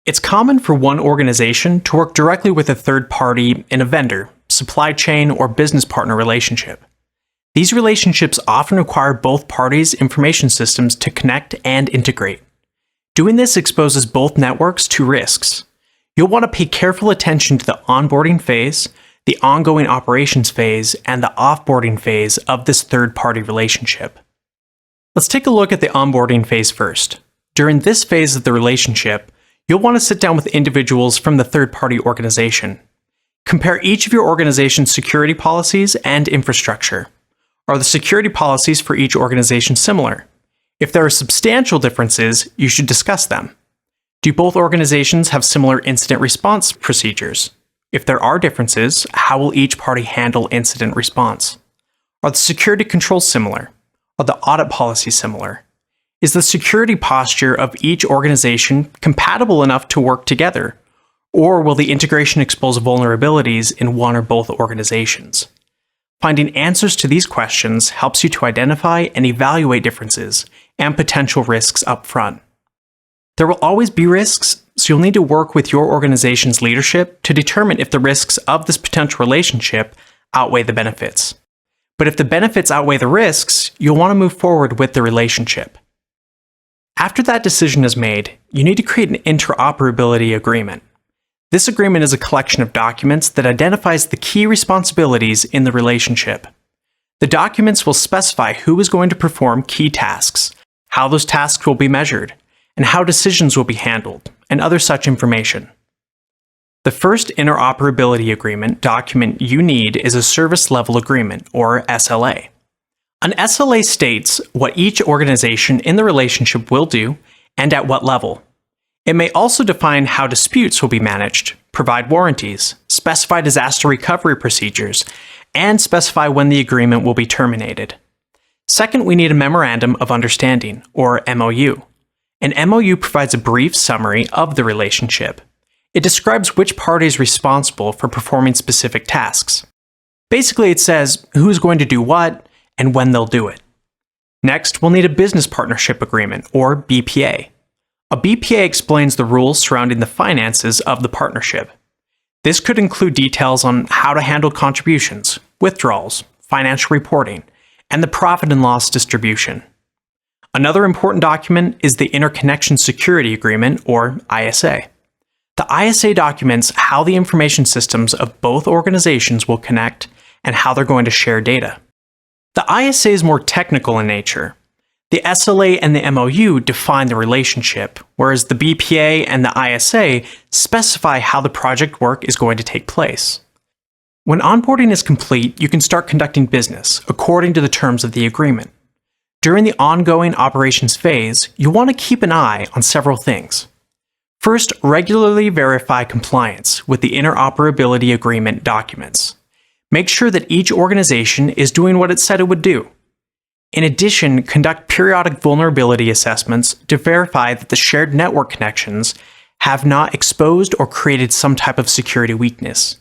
It's common for one organization to work directly with a third party in a vendor, supply chain, or business partner relationship. These relationships often require both parties' information systems to connect and integrate. Doing this exposes both networks to risks. You'll want to pay careful attention to the onboarding phase, the ongoing operations phase, and the offboarding phase of this third-party relationship. Let's take a look at the onboarding phase first. During this phase of the relationship, you'll want to sit down with individuals from the third-party organization. Compare each of your organization's security policies and infrastructure. Are the security policies for each organization similar? If there are substantial differences, you should discuss them. Do both organizations have similar incident response procedures? If there are differences, how will each party handle incident response? Are the security controls similar? Are the audit policies similar? Is the security posture of each organization compatible enough to work together? Or will the integration expose vulnerabilities in one or both organizations? Finding answers to these questions helps you to identify and evaluate differences and potential risks up front. There will always be risks, so you'll need to work with your organization's leadership to determine if the risks of this potential relationship outweigh the benefits. But if the benefits outweigh the risks, you'll want to move forward with the relationship. After that decision is made, you need to create an interoperability agreement. This agreement is a collection of documents that identifies the key responsibilities in the relationship. The documents will specify who is going to perform key tasks, how those tasks will be measured, and how decisions will be handled, and other such information. The first interoperability agreement document you need is a service level agreement, or SLA. An SLA states what each organization in the relationship will do and at what level. It may also define how disputes will be managed, provide warranties, specify disaster recovery procedures, and specify when the agreement will be terminated. Second, we need a Memorandum of Understanding, or MOU. An MOU provides a brief summary of the relationship. It describes which party is responsible for performing specific tasks. Basically, it says who's going to do what and when they'll do it. Next, we'll need a Business Partnership Agreement, or BPA. A BPA explains the rules surrounding the finances of the partnership. This could include details on how to handle contributions, withdrawals, financial reporting, and the profit and loss distribution. Another important document is the Interconnection Security Agreement, or ISA. The ISA documents how the information systems of both organizations will connect and how they're going to share data. The ISA is more technical in nature. The SLA and the MOU define the relationship, whereas the BPA and the ISA specify how the project work is going to take place. When onboarding is complete, you can start conducting business according to the terms of the agreement. During the ongoing operations phase, you want to keep an eye on several things. First, regularly verify compliance with the Interoperability Agreement documents. Make sure that each organization is doing what it said it would do. In addition, conduct periodic vulnerability assessments to verify that the shared network connections have not exposed or created some type of security weakness.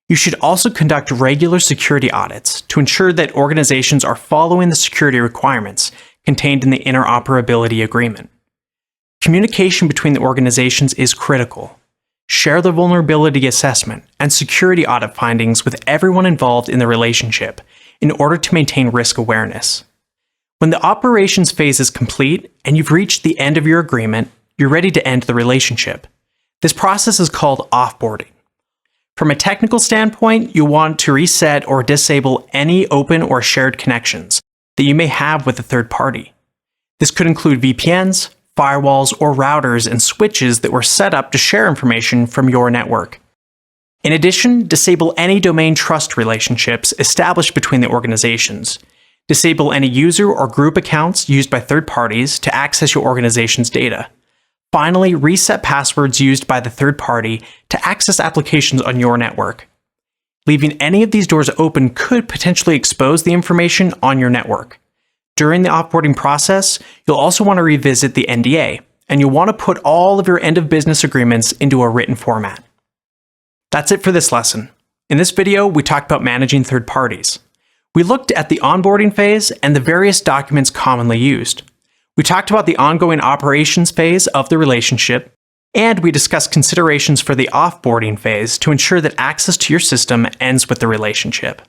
You should also conduct regular security audits to ensure that organizations are following the security requirements contained in the Interoperability Agreement. Communication between the organizations is critical. Share the vulnerability assessment and security audit findings with everyone involved in the relationship in order to maintain risk awareness. When the operations phase is complete and you've reached the end of your agreement, you're ready to end the relationship. This process is called offboarding. From a technical standpoint, you'll want to reset or disable any open or shared connections that you may have with a third party. This could include VPNs, firewalls, or routers and switches that were set up to share information from your network. In addition, disable any domain trust relationships established between the organizations. Disable any user or group accounts used by third parties to access your organization's data. Finally, reset passwords used by the third party to access applications on your network. Leaving any of these doors open could potentially expose the information on your network. During the offboarding process, you'll also want to revisit the NDA, and you'll want to put all of your end-of-business agreements into a written format. That's it for this lesson. In this video, we talked about managing third parties. We looked at the onboarding phase and the various documents commonly used. We talked about the ongoing operations phase of the relationship, And we discuss considerations for the offboarding phase to ensure that access to your system ends with the relationship.